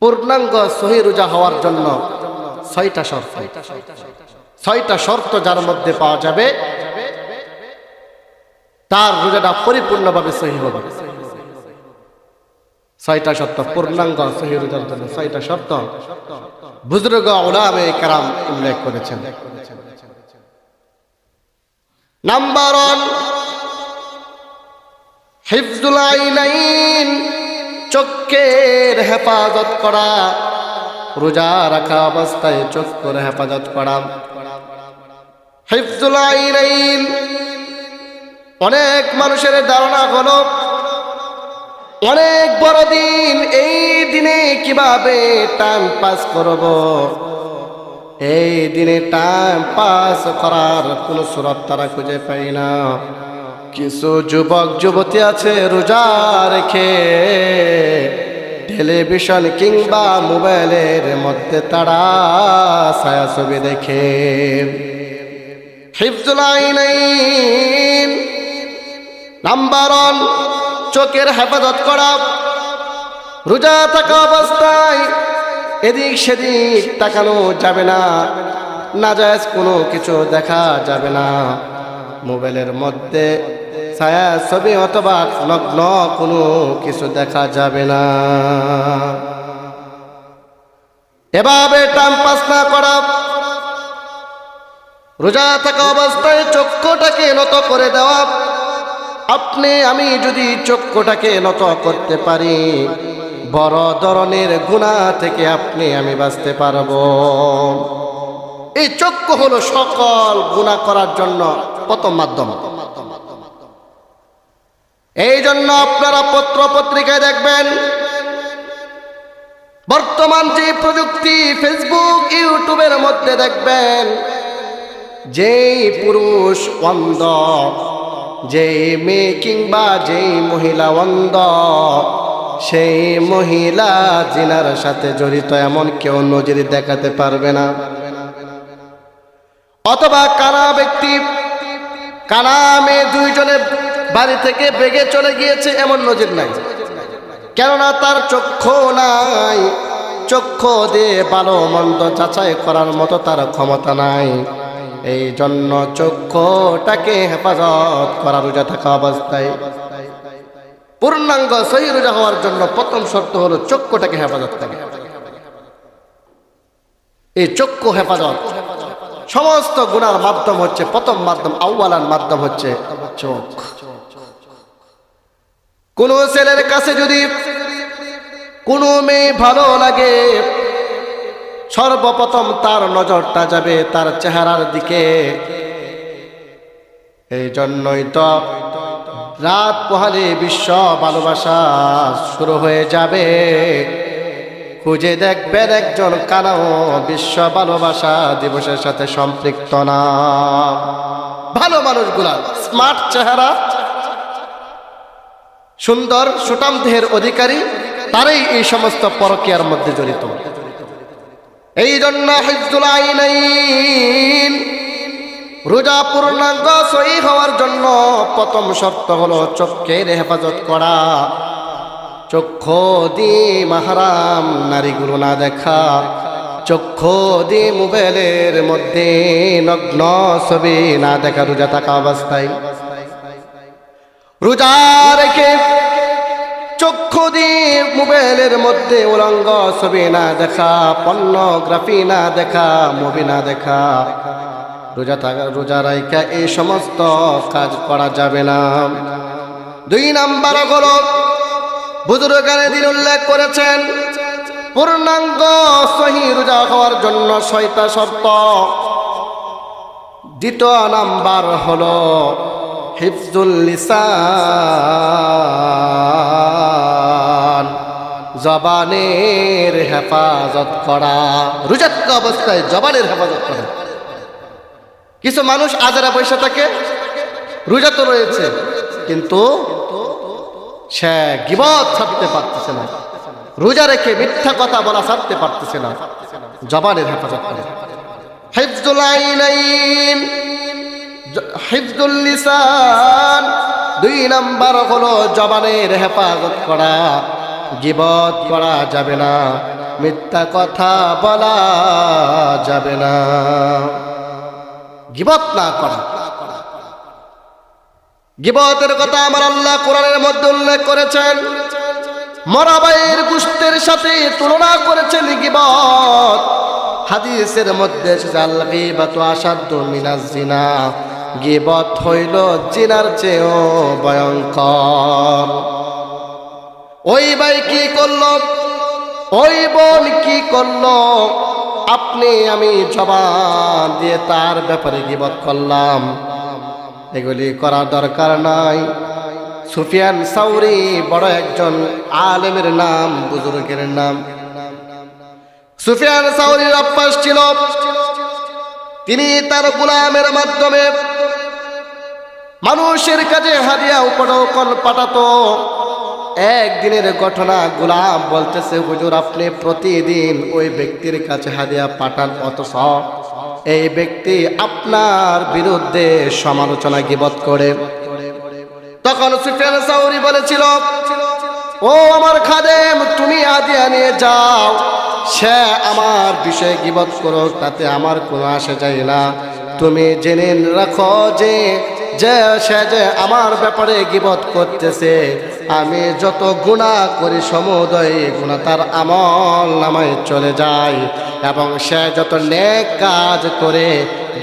পূর্ণাঙ্গ সহি রোজা হওয়ার জন্য 6টা শর্ত, 6টা শর্ত যার মধ্যে পাওয়া যাবে তার রোজাটা পরিপূর্ণভাবে সহি হবে। 6টা শর্ত পূর্ণাঙ্গ সহি রোজার জন্য, 6টা শর্ত বুজুর্গ উলামায়ে কেরাম উল্লেখ করেছেন। নাম্বার 1, হিফজুল আইনাইন, চোখের হেফাজত করা। রোজা রাখা অবস্থায় চোখের হেফাজত করা। হিফজুল আইনাইন, অনেক মানুষের ধারণা হলো অনেক বড় দিন, এই দিনে কিভাবে টাইম পাস করব। এই দিনে টাইম পাস করার কোন সুরত তারা খুঁজে পাই না। কিছু যুবক যুবতী আছে রোজা রেখে টেলিভিশন কিংবা মোবাইলের মধ্যে তারা ছায়াছবি দেখে। হিফজুল আইনাইন নাম্বার 1, চোখের হেফাজত করা। রোজা থাকা অবস্থায় এদিক সেদিক তাকানো যাবে না, নাজায়েজ কোনো কিছু দেখা যাবে না। মোবাইলের মধ্যে ছায়াছবি অথবা নগ্ন কোনো কিছু দেখা যাবে না। এভাবে টাইম পাস না করা। রোজা থাকা অবস্থায় চক্ষুটাকে নত করে দেওয়া। আপনি আমি যদি চক্ষুটাকে নত করতে পারি, বড় ধরনের গুনাহ থেকে আপনি আমি বাঁচতে পারবো। এই চক্ষু হলো সকল গুনাহ করার জন্য প্রথম মাধ্যম। এই জন্য আপনারা পত্র পত্রিকায় দেখবেন বর্তমান যে প্রযুক্তি, ফেসবুক ইউটিউবের মধ্যে দেখবেন যেই পুরুষ অন্ধ, যেই মেয়ে কিংবা যেই মহিলা অন্ধ, সেই মহিলা জিনার সাথে জড়িত এমন কেউ নজির দেখাতে পারবে না। অথবা কানা ব্যক্তি, কানা মেয়ে দুইজনে বাড়ি থেকে বেগে চলে গিয়েছে, এমন নজির নাই। কেননা তার চক্ষু নাই, চক্ষু দিয়ে ভালো মন্দ যাচাই করার মতো তার ক্ষমতা নাই। এই জন্য চক্ষুটাকে হেফাজত করা রোজা থাকা অবস্থায়। পূর্ণাঙ্গ সহি রোজা হওয়ার জন্য প্রথম শর্ত হলো চক্ষুটাকে হেফাজত করা। এই চক্ষু হেফাজত সমস্ত গুনার মাধ্যম হচ্ছে, প্রথম মাধ্যম, আউয়ালান মাধ্যম হচ্ছে চোখ। কোন ছেলের কাছে যদি কোনো মেয়ে ভালো লাগে, সর্বপ্রথম তার নজরটা যাবে তার চেহারার দিকে। এই জন্যই তো রাত পোহালে বিশ্ব ভালোবাসা শুরু হয়ে যাবে। খুঁজে দেখবেন একজন কানাও বিশ্ব ভালোবাসা দিবসের সাথে সম্পৃক্ত না। ভালো মানুষগুলা, স্মার্ট চেহারা, সুন্দর সুঠাম দেহের অধিকারী, তারাই এই সমস্ত পরকীয়ার মধ্যে জড়িত। এই জন্য হিফজুল আইনাইন, রোজা পূর্ণাঙ্গ সহি হওয়ার জন্য প্রথম শর্ত হলো চোখের হেফাজত করা। চক্ষু দিয়ে মাহরাম নারীগুলো না দেখা, চক্ষু দিয়ে মোবাইলের মধ্যে নগ্ন ছবি না দেখা রোজা থাকা অবস্থায়। রোজা রেখে চক্ষু দিয়ে মোবাইলের মধ্যে উলঙ্গ ছবি না দেখা, পর্নোগ্রাফি না দেখা, মুভি না দেখা, রোজা রাইখা এই সমস্ত কাজ করা যাবে না। 2 নাম্বার হলো বুজুর্গানে দিন উল্লেখ করেছেন পূর্ণাঙ্গ সহি রোজা হওয়ার জন্য 6টা শর্ত। 2 নাম্বার হলো হিফজুল লিসান, জবানের হেফাজত করা। রোজা থাকা অবস্থায় জবানের হেফাজত করা। কিছু মানুষ আজারা পয়সা থাকে, রোজা তো রয়েছে কিন্তু সে গীবত ছাড়তে পারতেছে না, রোজা রেখে মিথ্যা কথা বলা ছাড়তে পারতেছে না। জবানের হেফাজত করে। হিফজুল আইনাইন, হিফজুল লিসান, 2 নাম্বার হলো জবানের হেফাজত করা। গীবত করা যাবে না, মিথ্যা কথা বলা যাবে না। গীবত না করা। গীবতের কথা আমার আল্লাহ কোরআনের মধ্যে উল্লেখ করেছেন, মরা ভাইয়ের গোশতের সাথে তুলনা করেছেন গীবত। হাদিসের মধ্যে এসেছে আল গীবাতু আশাদ্দু মিনাজ জিনা, গীবত হইল জিনার চেয়েও ভয়ঙ্কর। ওই ভাই কি করলো, ওই বোন কি করলো, আপনি আমি জবান দিয়ে তার ব্যাপারে গীবত করলাম, এগুলি করার দরকার নাই। সুফিয়ান সাউরি বড় একজন আলেমের নাম, বুজুর্গের নাম। সুফিয়ান সাউরির অভ্যাস ছিল, তিনি তার গোলামের মাধ্যমে মানুষের কাছে হাদিয়া উপঢৌকন পাঠাতো। একদিনের ঘটনা, গোলাম বলতেছে, হুজুর আপনি প্রতিদিন ওই ব্যক্তির কাছে হাদিয়া পাঠান, অথচ এই ব্যক্তি আপনার বিরুদ্ধে সমালোচনা গীবত করে। তখন সুফিয়ান সাউরি বলেছিল, ও আমার খাদেম, তুমি হাদিয়া নিয়ে যাও, সে আমার বিষয়ে গীবত করো, তাতে আমার কোনো আসে যায় না। তুমি জেনে রাখো যে সে যে আমার ব্যাপারে গীবত করতেছে, আমি যত গুনাহ করি সমুদয় গুনাহ তার আমল নামায় চলে যায়, এবং সে যত নেক কাজ করে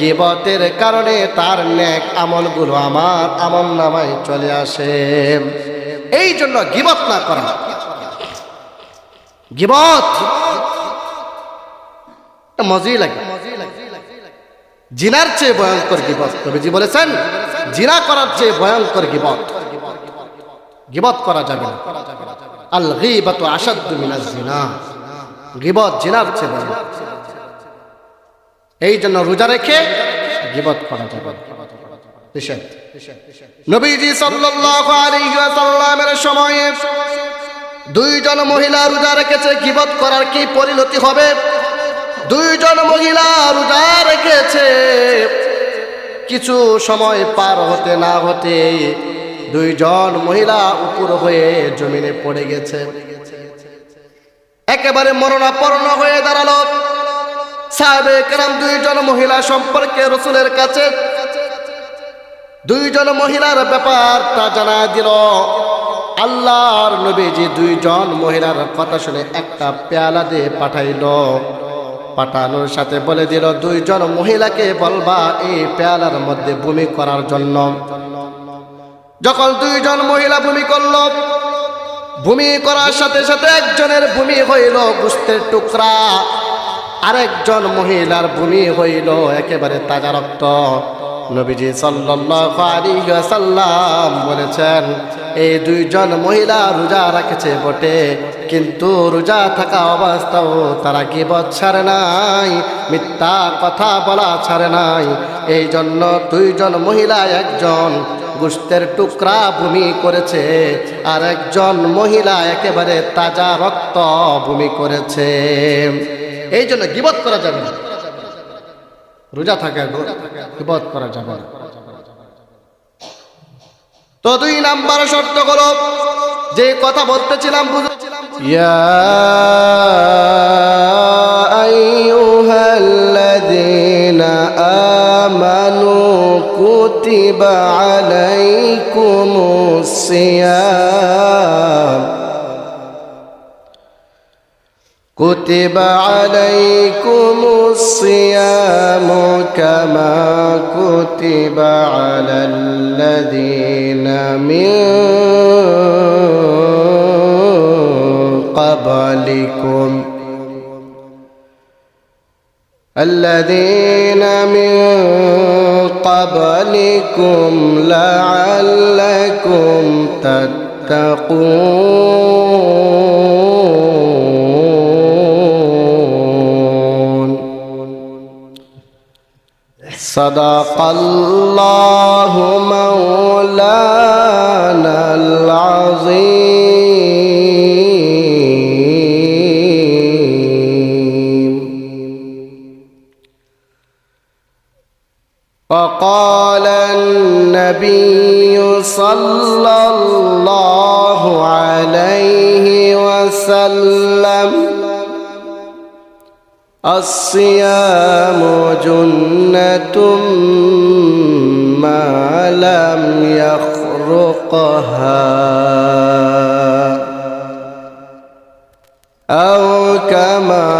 গীবতের কারণে তার নেক আমলগুলো আমার আমল নামায় চলে আসে। এই জন্য গীবত না করা। গীবত মজাই লাগে। জিনার চেয়ে ভয়ঙ্কর গীবত, নবীজি বলেছেন জিনা করার চেয়ে ভয়ঙ্কর গীবত। গীবত করা যাবে না। আল গীবাতু আশাদ্দু মিনাজ জিনা, গীবত জিনার চেয়ে ভয়ঙ্কর। এই জন্য রোজা রেখে গীবত করা যাবে না। নবীজি সাল্লাল্লাহু আলাইহি ওয়াসাল্লামের সময়ে দুইজন মহিলা রোজা রেখেছে, গীবত করার কি পরিণতি হবে? দুইজন মহিলা রোজা রেখেছে, কিছু সময় পার হতে না হতে দুইজন মহিলা উপর হয়ে জমিনে পড়ে গেছে, একেবারে মরণাপন্ন হয়ে দাঁড়ালো। সাহাবে কেরাম দুইজন মহিলা সম্পর্কে রাসূলের কাছে দুইজন মহিলার ব্যাপারটা জানা দিল। আল্লাহর নবীজি দুইজন মহিলার কথা শুনে একটা পেয়ালা দিয়ে পাঠানোর সাথে বলে দিল, দুইজন মহিলাকে বলবা এই পেয়ালার মধ্যে বমি করার জন্য। যখন দুইজন মহিলা বমি করল, বমি করার সাথে সাথে একজনের বমি হইল গোশতের টুকরা, আরেকজন মহিলার বমি হইল একেবারে তাজা রক্ত। নবীজি সাল্লাল্লাহু আলাইহি ওয়াসাল্লাম বলেছেন, এই দুইজন মহিলা রোজা রাখেছে বটে, কিন্তু রোজা থাকা অবস্থাও তারা গীবত ছাড়ে নাই, মিথ্যা কথা বলা ছাড়ে নাই। এই জন্য দুইজন মহিলা, একজন গোশতের টুকরা বমি করেছে, আর একজন মহিলা একেবারে তাজা রক্ত বমি করেছে। এই জন্য গীবত করা যাবে না, রোজা থাকা গীবত করা যাবে না। তো 2 নাম্বার শর্ত হলো, যে কথা বলতেছিলাম ইয়া আইয়ুহাল্লাযীনা আমানু কুতিবা আলাইকুমুস সিয়াম كتب عليكم الصيام كما كتب على الذين من قبلكم لعلكم تتقون صدق الله مولانا العظيم وقال النبي صلى الله عليه وسلم وسلم الصيام جنة ما لم يخرقها أو كما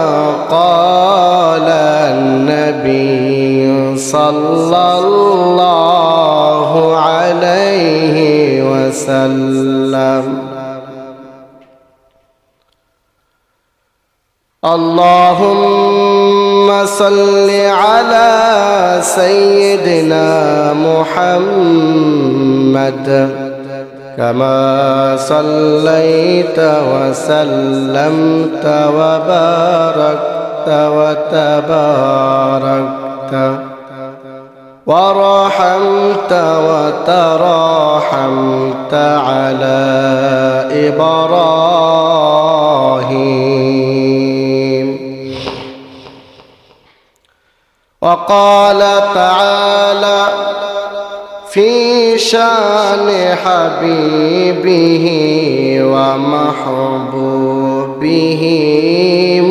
قال النبي صلى الله عليه وسلم اللهم صل على سيدنا محمد كما صليت وسلمت وباركت وتباركت ورحمت وتراحمت على إبراهيم. وقال تعالى في شان حبيبه ومحبوبه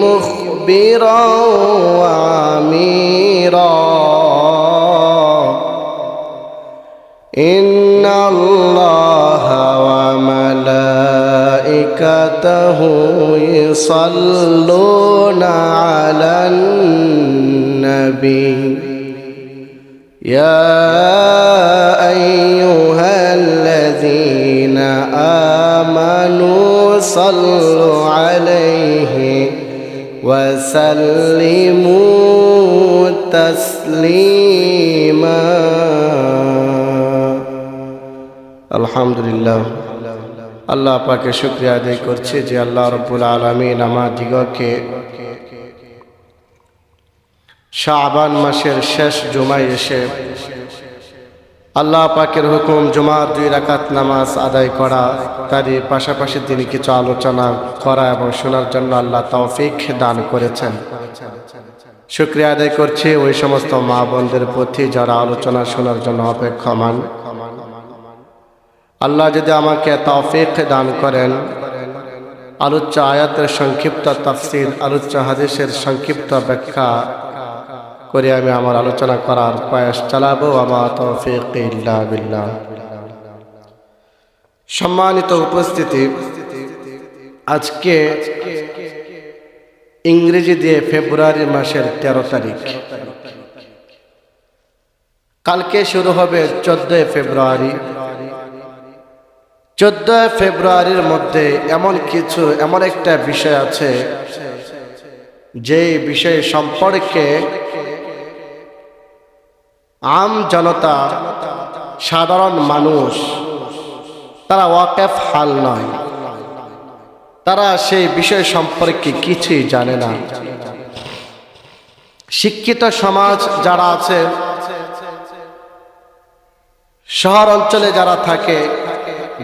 مخبرا وعميرا إن الله وملائكته يصلون على النبي يا أيها الذين آمنوا صلوا عليه وسلموا تسليما. আলহামদুলিল্লাহ, আল্লাহ পাকে শুকরিয়া আদায় করছি যে আল্লাহ রাব্বুল আলামিন আমাদিগকে শাবান মাসের শেষ জুমায় এসে আল্লাহ পাকের হুকুম জুমার 2 রাকাত নামাজ আদায় করা, তারই পাশাপাশি তিনি কিছু আলোচনা করা এবং শোনার জন্য আল্লাহ তৌফিক দান করেছেন। শুকরিয়া আদায় করছি ওই সমস্ত মা বোনদের প্রতি যারা আলোচনা শোনার জন্য অপেক্ষমান। আল্লাহ যদি আমাকে তৌফিক দান করেন, আলোচ্য আয়াতের সংক্ষিপ্ত তাফসীর, আলোচ্য হাদিসের সংক্ষিপ্ত ব্যাখ্যা করে আমি আমার আলোচনা করার প্রয়াস চালাবো। আমা তৌফিক ইল্লা বিল্লাহ। সম্মানিত উপস্থিতি, আজকে ইংরেজি দিয়ে ফেব্রুয়ারি মাসের 13 তারিখ, কালকে শুরু হবে 14 ফেব্রুয়ারি। 14 ফেব্রুয়ারির মধ্যে এমন একটা বিষয় আছে যে বিষয় সম্পর্কে আম জনতা, সাধারণ মানুষ তারা ওয়াকিফ হাল নয়, তারা সেই বিষয় সম্পর্কে কিছুই জানে না। শিক্ষিত সমাজ যারা আছে, শহর অঞ্চলে যারা থাকে,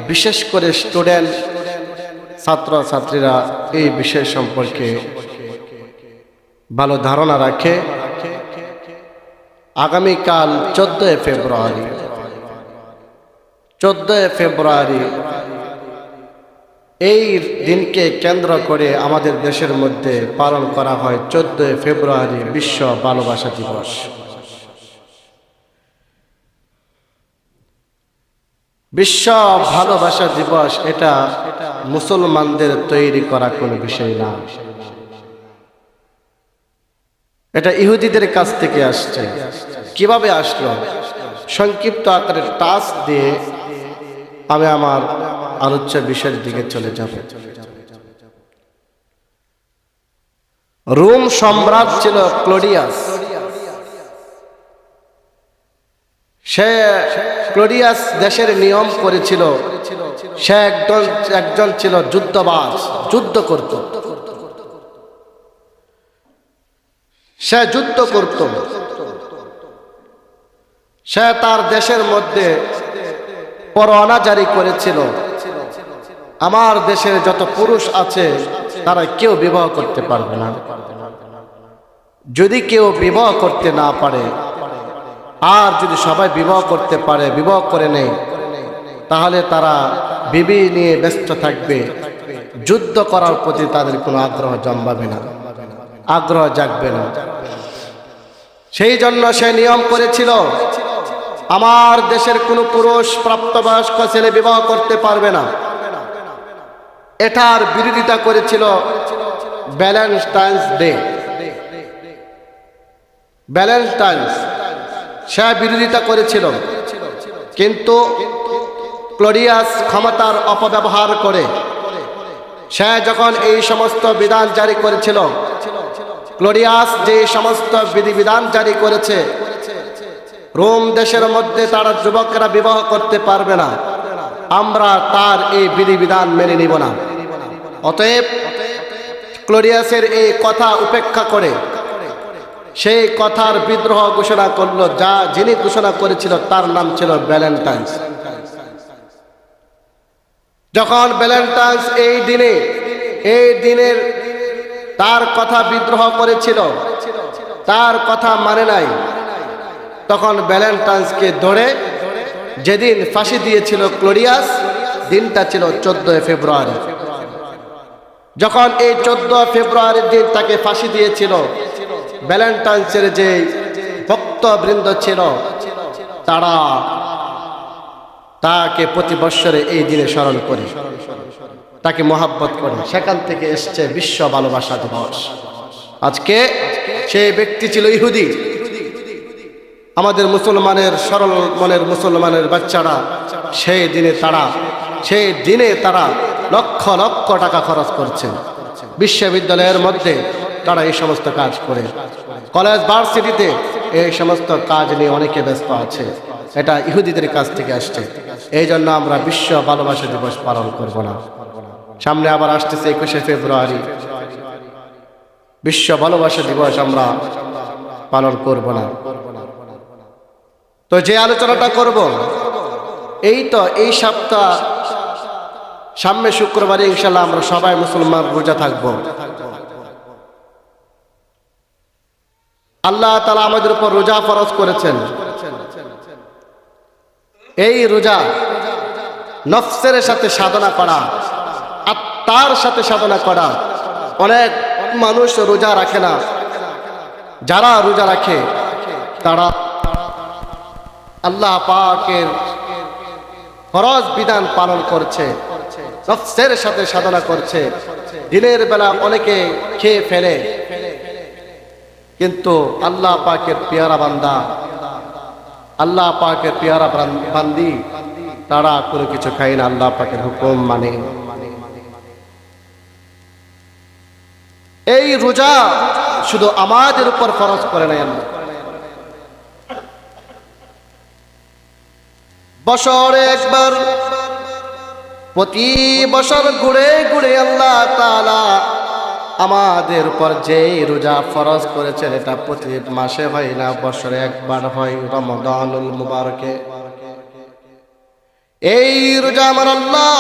বিশেষ করে স্টুডেন্ট ছাত্র ছাত্রীরা এই বিষয় সম্পর্কে ভালো ধারণা রাখে। আগামীকাল 14 ফেব্রুয়ারি এই দিনকে কেন্দ্র করে আমাদের দেশের মধ্যে পালন করা হয় 14 ফেব্রুয়ারি বিশ্ব ভালোবাসা দিবস। বিশ্ব ভালোবাসা দিবস এটা মুসলমানদের তৈরি করা কোনো বিষয় না, এটা ইহুদিদের কাছ থেকে আসছে। কিভাবে আসলো? সংক্ষিপ্ত আকারে টাচ দিয়ে আমি আমার আলোচ্য বিষয়ের দিকে চলে যাব। রোম সম্রাট ছিল ক্লোডিয়াস। সে ক্লোডিয়াস দেশের নিয়ম করেছিল, সে একজন ছিল যুদ্ধবাজ, যুদ্ধ করত। সে যুদ্ধ করত। সে তার দেশের মধ্যে পরোয়ানা জারি করেছিল, আমার দেশের যত পুরুষ আছে তারা কেউ বিবাহ করতে পারবে না। যদি কেউ বিবাহ করতে না পারে, আর যদি সবাই বিবাহ করতে পারে, বিবাহ করে নেয়, তাহলে তারা বিবি নিয়ে ব্যস্ত থাকবে, যুদ্ধ করার প্রতি তাদের কোনো আগ্রহ জন্মাবে না, আগ্রহ জাগবে না। সেই জন্য সে নিয়ম করেছিল, আমার দেশের কোনো পুরুষ প্রাপ্তবয়স্ক ছেলে বিবাহ করতে পারবে না। এটার বিরোধিতা করেছিল ভ্যালেন্টাইন্স ডে, ভ্যালেন্টাইন্স সে বিরোধিতা করেছিল। কিন্তু ক্লোডিয়াস ক্ষমতার অপব্যবহার করে সে যখন এই সমস্ত বিধান জারি করেছিল, ক্লোডিয়াস যে সমস্ত বিধিবিধান জারি করেছে, রোম দেশের মধ্যে তারা যুবকরা বিবাহ করতে পারবে না, আমরা তার এই বিধিবিধান মেনে নিব না। অতএব ক্লোডিয়াসের এই কথা উপেক্ষা করে সেই কথার বিদ্রোহ ঘোষণা করলো, যিনি ঘোষণা করেছিল তার নাম ছিল ভ্যালেন্টাইন্স। যখন ভ্যালেন্টাইন্স এই দিনের তার কথা বিদ্রোহ করেছিল, তার কথা মানে নাই, তখন ভ্যালেন্টাইন্সকে ধরে যেদিন ফাঁসি দিয়েছিল ক্লোডিয়াস, দিনটা ছিল 14 ফেব্রুয়ারি। যখন এই 14 ফেব্রুয়ারির দিন তাকে ফাঁসি দিয়েছিল, ভ্যালেন্টাইন্সের যে ভক্তবৃন্দ ছিল তারা তাকে প্রতি বৎসরে এই দিনে স্মরণ করে, তাকে মহাব্বত করে। সেখান থেকে এসছে বিশ্ব ভালোবাসা দিবস। আজকে সেই ব্যক্তি ছিল ইহুদি। আমাদের মুসলমানের সরল মনের মুসলমানের বাচ্চারা সেই দিনে তারা লক্ষ লক্ষ টাকা খরচ করছে। বিশ্ববিদ্যালয়ের মধ্যে তারা এই সমস্ত কাজ করে, কলেজ ভার্সিটিতে এই সমস্ত কাজ নিয়ে অনেকে ব্যস্ত আছে। এটা ইহুদিদের কাছ থেকে আসছে। এই জন্য আমরা বিশ্ব ভালোবাসা দিবস পালন করব না। সামনে আবার আসতেছে 21শে ফেব্রুয়ারি, বিশ্ব ভালোবাসা দিবস আমরা পালন করব না। তো যে আলোচনাটা করব, এই সপ্তাহ সামনে শুক্রবারে ইনশাআল্লাহ আমরা সবাই মুসলমান রোজা থাকব। আল্লাহ তাআলা আমাদের উপর রোজা ফরজ করেছেন। এই রোজা নফসের সাথে সাধনা করা, আত্মার সাথে সাধনা করা। অনেক মানুষ রোজা রাখে না, যারা রোজা রাখে তারা আল্লাহ পাকের ফরজ বিধান পালন করছে, নফসের সাথে সাধনা করছে। দিনের বেলা অনেকে খেয়ে ফেলে, কিন্তু আল্লাহ পাকের পেয়ারা বান্দা, আল্লাহ পাকের পেয়ারা বান্দি তারা কোনো কিছু খায় না, আল্লাহ পাকের হুকুম মানে। এই রোজা শুধু আমাদের উপর ফরজ করে নাই আল্লাহ, বছরে একবার, প্রতি বছর ঘুরে ঘুরে আল্লাহ তাআলা আমাদের উপর যে রোজা ফরজ করেছেন, এটা প্রতি মাসে হয় না, বছরে একবার হয়, রমাদানুল মুবারকে। এই রোজা আমার আল্লাহ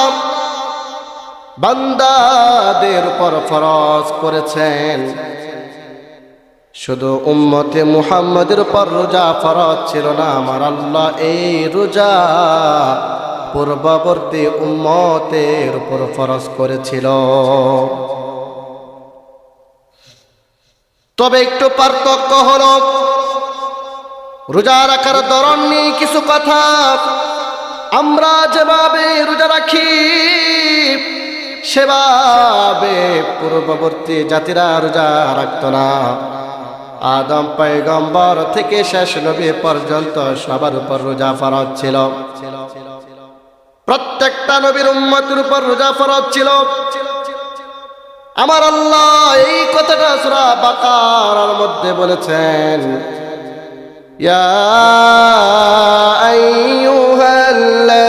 বান্দাদের উপর ফরজ করেছেন। শুধু উম্মতে মুহাম্মাদের উপর রোজা ফরজ ছিল না, আমার আল্লাহ এই রোজা পূর্ববর্তী উম্মতের উপর ফরজ করেছিল। তবে একটু পার্থক্য হলো, রোজা রাখার ধরন নিয়ে কিছু কথা। আমরা যেভাবে রোজা রাখি সেভাবে পূর্ববর্তী জাতিরা রোজা রাখত না। আদম পয়গম্বর থেকে শেষ নবী পর্যন্ত সবার উপর রোজা ফরজ ছিল। প্রত্যেকটা নবীর উম্মতের উপর রোজা ফরজ ছিল। আমার আল্লাহ এই কথাটা সূরা বাকারার মধ্যে বলেছেন, ইয়া আইয়ুহাল্লাযীনা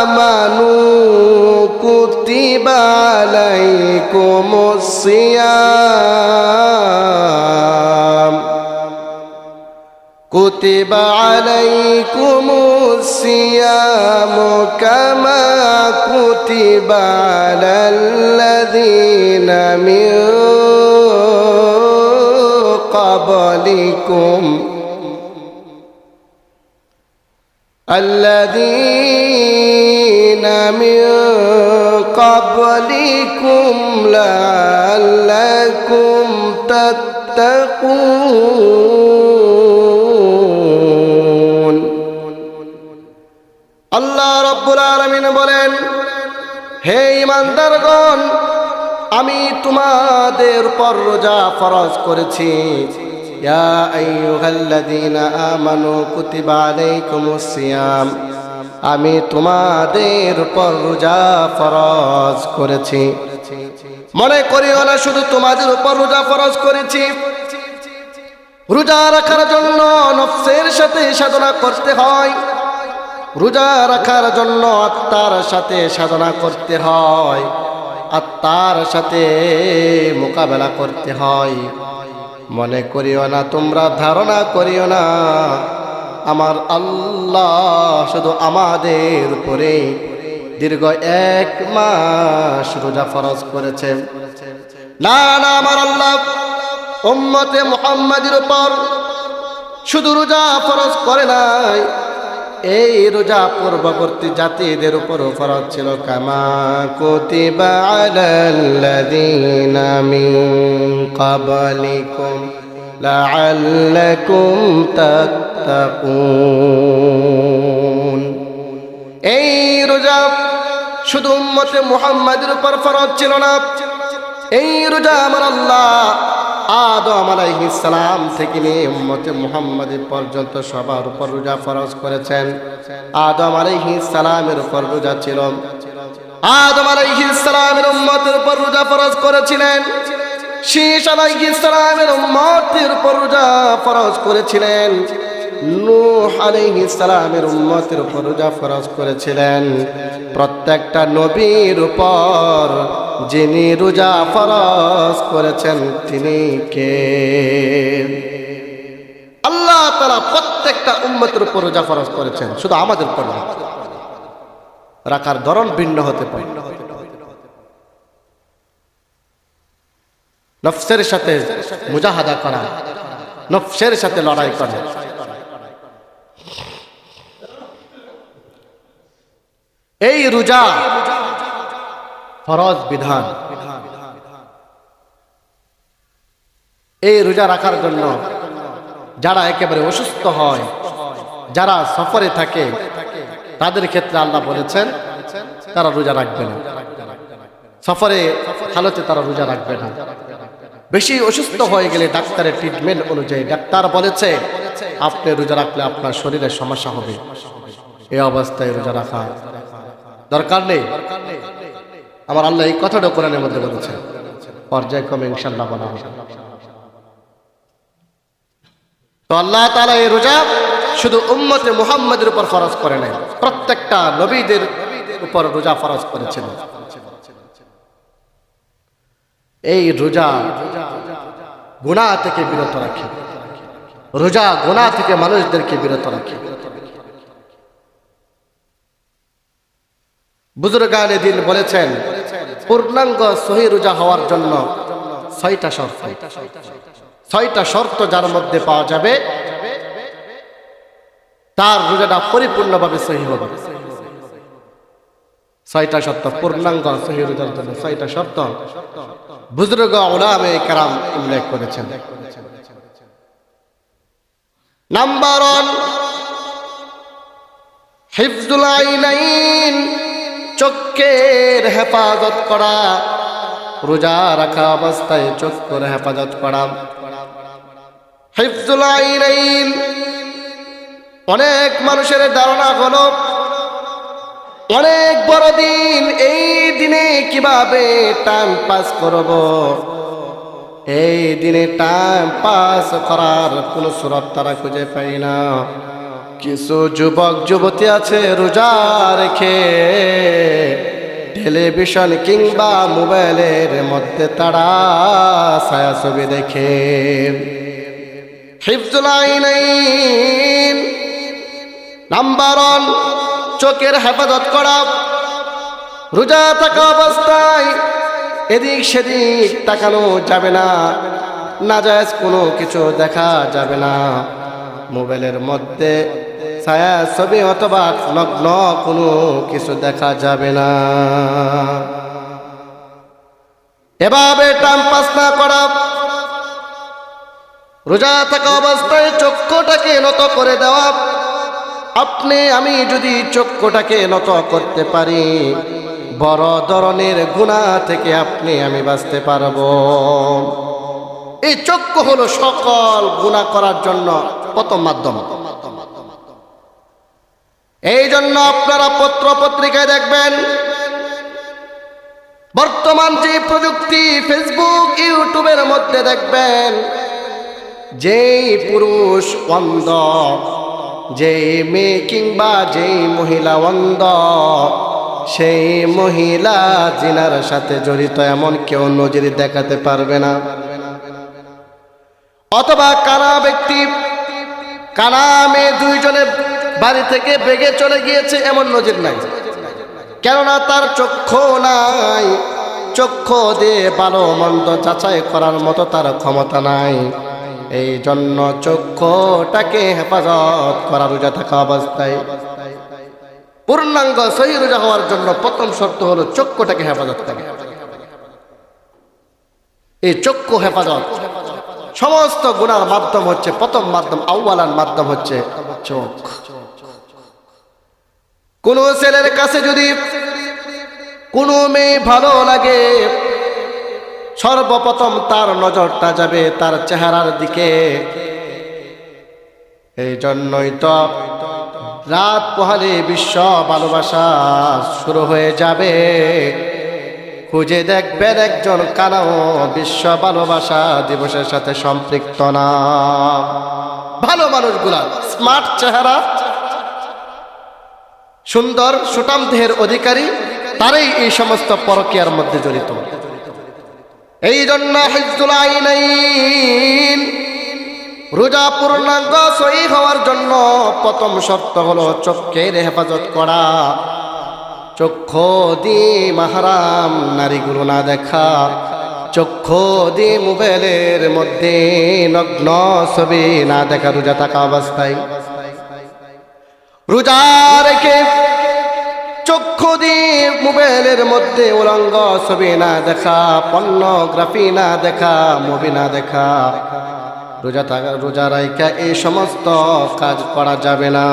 আমানু কুতিবা আলাইকুমুস সিয়াম, কুতিবা আলাইকুমুস সিয়াম কামা কুতিবা আলাল্লাযীনা মিন قبلكم الذين من قبلكم لعلكم تتقون আল্লাহ রাব্বুল আলামিন বলেন, হে ঈমানদারগণ, আমি তোমাদের উপর রোজা ফরজ করেছি। ইয়া আইয়ুহাল্লাযীনা আমানু কুতিবা আলাইকুমুস সিয়াম, আমি তোমাদের উপর রোজা ফরজ করেছি। মনে করিও না শুধু তোমাদের উপর রোজা ফরজ করেছি। রোজা রাখার জন্য নফসের সাথে সাধনা করতে হয়, রোজা রাখার জন্য আত্মার সাথে সাধনা করতে হয়, আত্মার সাথে মোকাবেলা করতে হয়। মনে করিও না, তোমরা ধারণা করিও না আমার আল্লাহ শুধু আমাদের উপরে দীর্ঘ 1 মাস রোজা ফরজ করেছেন। না না, আমার আল্লাহ উম্মতে মুহাম্মাদের উপর শুধু রোজা ফরজ করে নাই, এই রোজা পূর্ববর্তী জাতিদের উপরও ফরজ ছিল। কামা কুতিবা আলাল্লাযীনা মিন ক্বাবলিকুম লাআল্লাকুম তাত্তাকুন। এই রোজা শুধু উম্মতে মুহাম্মাদের উপর ফরজ ছিল না, এই রোজা আমার আল্লাহ আদম আলাইহিস সালাম থেকে নিয়ে উম্মতে মুহাম্মাদ পর্যন্ত সবার উপর রোজা ফরজ করেছেন। আদম আলাইহিস সালামের উপর রোজা ছিল, আদম আলাইহিস সালামের উম্মতের উপর রোজা ফরজ করেছিলেন। শীশ আলাইহিস সালামের উম্মতের উপর রোজা ফরজ করেছিলেন। নূহ আলাইহিস সালামের উম্মতের উপর রোজা ফরজ করেছিলেন। প্রত্যেকটা নবীর উপর যিনি রোজা ফরজ করেছেন তিনি কে? আল্লাহ তাআলা প্রত্যেকটা উম্মতের উপর রোজা ফরজ করেছেন, শুধু আমাদের উপর না। রাখার ধরন ভিন্ন হতে পারে। নফসের সাথে মুজাহাদা করা, নফসের সাথে লড়াই করা। এই রোজা ফরজ বিধান। এই রোজা রাখার জন্য যারা একেবারে অসুস্থ হয়, যারা সফরে থাকে, তাদের ক্ষেত্রে আল্লাহ বলেছেন তারা রোজা রাখবে না। সফরে হালতে তারা রোজা রাখবে না। বেশি অসুস্থ হয়ে গেলে ডাক্তারের ট্রিটমেন্ট অনুযায়ী ডাক্তার বলেছে আপনি রোজা রাখলে আপনার শরীরের সমস্যা হবে, এই অবস্থায় রোজা রাখা দরকার নেই। আমার আল্লাহ এই কথাটা কোরআনের মধ্যে বলেছেন, পর্যায়ক্রমে ইনশাআল্লাহ বলা হবে। তো আল্লাহ তাআলা এই রোজা শুধু উম্মতে মুহাম্মাদের উপর ফরজ করে নাই, প্রত্যেকটা নবীদের উপর রোজা ফরজ করেছেন। এই রোজা গুনাহ থেকে বিরত রাখে, রোজা গুনাহ থেকে মানুষদেরকে বিরত রাখে। বুজুর্গানে দিন বলেছেন পূর্ণাঙ্গ সহি রোজা হওয়ার জন্য 6টা শর্ত, 6টা শর্ত যার মধ্যে পাওয়া যাবে তার রোজাটা পরিপূর্ণভাবে সহি হবে। 6টা শর্ত পূর্ণাঙ্গ সহি রোজার জন্য, 6টা শর্ত বুজুর্গ উলামায়ে কেরাম উল্লেখ করেছেন। নাম্বার 1 হিফজুল আইনাইন, চোখের হেফাজত করা। রোজা রাখা অবস্থায় চোখের হেফাজত করা। হিফজুল আইনাইন, অনেক মানুষের ধারণা হলো অনেক বড় দিন, এই দিনে কিভাবে টাইম পাস করব। এই দিনে টাইম পাস করার কোন সুরত তারা খুঁজে পাই না। কিছু যুবক যুবতী আছে রোজা রেখে টেলিভিশন কিংবা মোবাইলের মধ্যে তারা ছায়াছবি দেখে। হিফজুল আইনাইন নাম্বার 1, চোখের হেফাজত করা। রোজা থাকা অবস্থায় এদিক সেদিক তাকানো যাবে না, নাজায়েজ কোনো কিছু দেখা যাবে না। মোবাইলের মধ্যে ছায়াছবি অথবা নগ্ন কোনো কিছু দেখা যাবে না। এভাবে টাইম পাস না করা, রোজা থাকা অবস্থায় চক্ষুটাকে নত করে দেওয়া। আপনি আমি যদি চক্ষুটাকে নত করতে পারি, বড় ধরনের গুনাহ থেকে আপনি আমি বাঁচতে পারবো। এই চক্ষু হলো সকল গুনাহ করার জন্য প্রথম মাধ্যম। এই জন্য আপনারা পত্র পত্রিকায় দেখবেন, বর্তমান যে প্রযুক্তি ফেসবুক ইউটিউবের মধ্যে দেখবেন, যেই পুরুষ অন্ধ, যেই মেয়ে কিংবা যেই মহিলা অন্ধ, সেই মহিলা জিনার সাথে জড়িত এমন কেউ নজির দেখাতে পারবে না। অথবা কানা ব্যক্তি, কানা মেয়ে দুইজনে বাড়ি থেকে বেগে চলে গিয়েছে, এমন নজির নাই। কেননা তার চক্ষু নাই, চক্ষু দিয়ে ভালো মন্দ যাচাই করার মতো তার ক্ষমতা নাই। এই জন্য চক্ষুটাকে হেফাজত করা রোজা থাকা অবস্থায়। পূর্ণাঙ্গ সহি রোজা হওয়ার জন্য প্রথম শর্ত হলো চক্ষুটাকে হেফাজত করা। এই চক্ষু হেফাজত সমস্ত গুনার মাধ্যম হচ্ছে, প্রথম মাধ্যম, আউয়ালান মাধ্যম হচ্ছে চোখ। কোন ছেলের কাছে যদি কোনো মেয়ে ভালো লাগে, সর্বপ্রথম তার নজরটা যাবে তার চেহারার দিকে। এই জন্যই তো রাত পোহালে বিশ্ব ভালোবাসা শুরু হয়ে যাবে। খুঁজে দেখবেন একজন কানাও বিশ্ব ভালোবাসা দিবসের সাথে সম্পৃক্ত না। ভালো মানুষগুলা স্মার্ট চেহারা, সুন্দর সুঠাম দেহের অধিকারী, তারাই এই সমস্ত পরকীয়ার মধ্যে জড়িত। এই জন্য হিফজুল আইনাইন, রোজা পূর্ণাঙ্গ সহি হওয়ার জন্য প্রথম শর্ত হলো চক্ষের হেফাজত করা। চক্ষু দিয়ে মাহারাম নারীগুলো না দেখা, চক্ষু দিয়ে মোবাইলের মধ্যে নগ্ন ছবি না দেখা রোজা থাকা অবস্থায়। রোজা রেখে চক্ষু দিয়ে মোবাইলের মধ্যে উলঙ্গ ছবি না দেখা, পর্নোগ্রাফি না দেখা, মুভি না দেখা, রোজা রাইখা এই সমস্ত কাজ করা যাবে না।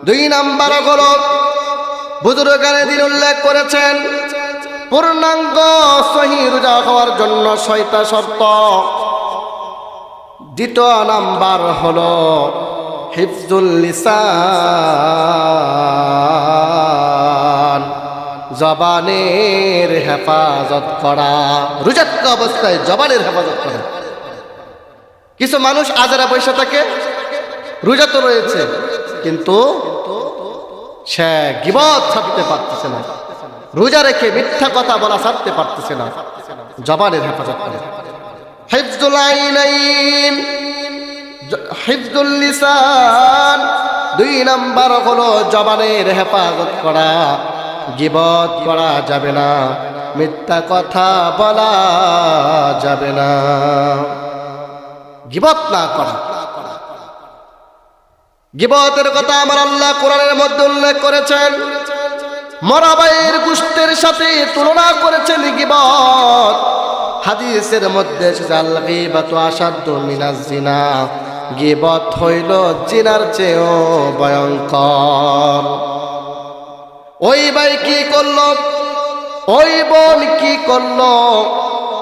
2 নাম্বার হলো, বুজুর্গানে দিন উল্লেখ করেছেন, পূর্ণাঙ্গ সহি রোজা হওয়ার জন্য 6টা শর্ত। 2 নাম্বার হলো হিফজুল লিসান, জবানের হেফাজত করা। রোজা থাকা অবস্থায় জবানের হেফাজত করা। কিছু মানুষ আজারা বসে থাকে, রোজা তো রয়েছে কিন্তু সে গীবত ছাড়তে পারতেছে না, রোজা রেখে মিথ্যা কথা বলা ছাড়তে পারতেছে না। জবানের হেফাজত করে। হিফজুল আইনাইন, হিফজুল লিসান, 2 নাম্বার হলো জবানের হেফাজত করা। গীবত করা যাবে না, মিথ্যা কথা বলা যাবে না, গীবত না করা। গীবতের কথা আমার আল্লাহ কোরআনের মধ্যে উল্লেখ করেছেন, মরা ভাইয়ের গোশতের সাথে তুলনা করেছেন গীবত। হাদিসের মধ্যে এসেছে, আল গীবাতু আশাদ্দু মিনাজ জিনা, গীবত হইল জিনার চেয়েও ভয়ঙ্কর। ওই ভাই কি করলো, ওই বোন কি করলো,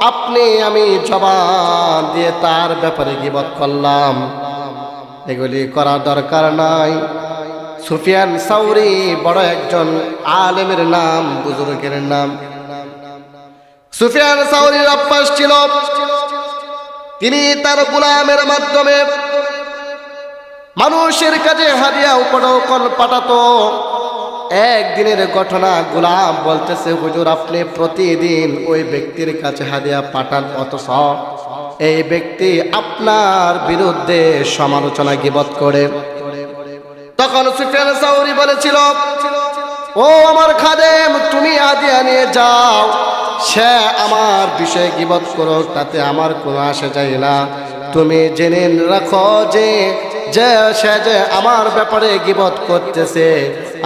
আপনি আমি জবান দিয়ে তার ব্যাপারে গীবত করলাম, এগুলি করার দরকার নাই। সুফিয়ান সাউরি বড় একজন আলেমের নাম, বুজুর্গের নাম। সুফিয়ান সাউরির অভ্যাস ছিল, তিনি তার গোলামের মাধ্যমে মানুষের কাছে হাদিয়া উপঢৌকন পাঠাতো। একদিনের ঘটনা, গোলাম বলতেছে, হুজুর আপনি প্রতিদিন ওই ব্যক্তির কাছে হাদিয়া পাঠান, অথচ এই ব্যক্তি আপনার বিরুদ্ধে সমালোচনা গীবত করে। তখন সুফিয়ান সাউরি বলেছিল, ও আমার খাদেম, তুমি হাদিয়া নিয়ে যাও, সে আমার বিষয়ে গীবত করো, তাতে আমার কোনো আসে যায় না। তুমি জেনে রাখো যে যে সে যে আমার ব্যাপারে গীবত করতেছে,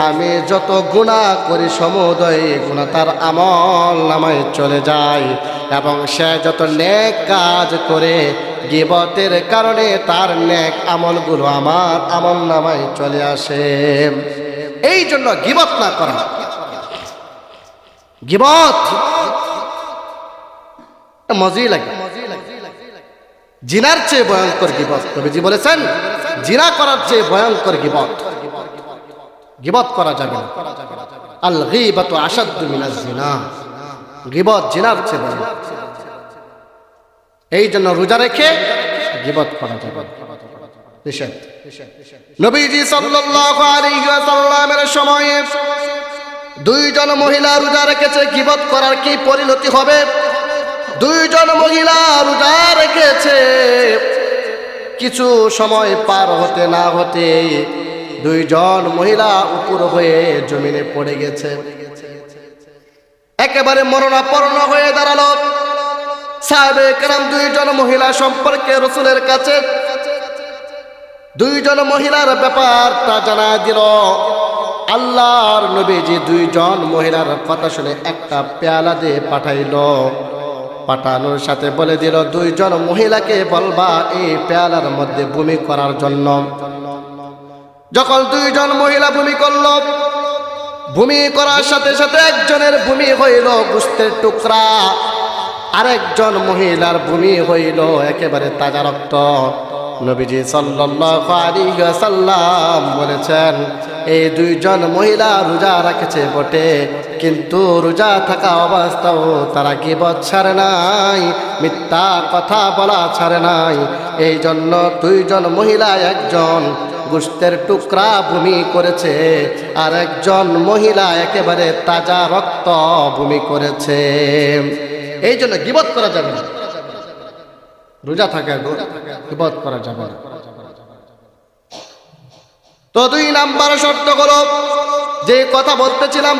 আমি যত গুনাহ করি সমুদয় গুনাহ তার আমল নামায় চলে যায়, এবং সে যত নেক কাজ করে গীবতের কারণে তার নেক আমলগুলো আমার আমল নামায় চলে আসে। এই জন্য গীবত না করা। গীবত মজাই লাগে। জিনার চেয়ে ভয়ঙ্কর গীবত, নবীজি বলেছেন জিনা করার চেয়ে ভয়ঙ্কর গীবত। গীবত করা যাবে না। আল গীবাতু আশাদ্দু মিনাজ জিনা। গীবত জিনার চেয়ে ভয়ঙ্কর। এই জন্য রোজা রেখে গীবত করা যাবে নিষেধ। নবীজি সাল্লাল্লাহু আলাইহি ওয়াসাল্লামের সময়ে দুইজন মহিলা রোজা রেখেছে, গীবত করার কি পরিণতি হবে? দুইজন মহিলা রোজা রেখেছে, কিছু সময় পার হতে না হতে দুইজন মহিলা উপর হয়ে জমিনে পড়ে গেছে, একেবারে মরণাপন্ন হয়ে দাঁড়ালো। সাহাবে কেরাম দুইজন মহিলা সম্পর্কে রাসূলের কাছে দুইজন মহিলার ব্যাপারটা জানা দিল। আল্লাহর নবীজি দুইজন মহিলার কথা শুনে একটা পেয়ালা দিয়ে পাঠাইলো। পাঠানোর সাথে বলে দিল, দুইজন মহিলাকে বলবা এই পেয়ালার মধ্যে বমি করার জন্য। যখন দুইজন মহিলা বমি করল, বমি করার সাথে সাথে একজনের বমি হইল গোশতের টুকরা, আরেকজন মহিলার বমি হইল একেবারে তাজা রক্ত। নবীজি সাল্লাল্লাহু আলাইহি ওয়াসাল্লাম বলেছেন, এই দুইজন মহিলা রোজা রাখেছে বটে, কিন্তু রোজা থাকা অবস্থাও তারা গীবত ছাড়ে নাই, মিথ্যা কথা বলা ছাড়ে নাই। এই জন্য দুইজন মহিলা, একজন গোশতের টুকরা বমি করেছে, আর একজন মহিলা একেবারে তাজা রক্ত বমি করেছে। এই জন্য গীবত করা যাবে না। রোজা থাকা গীবত করা যাবে না। তো 2 নাম্বার শর্ত হলো, যে কথা বলতেছিলাম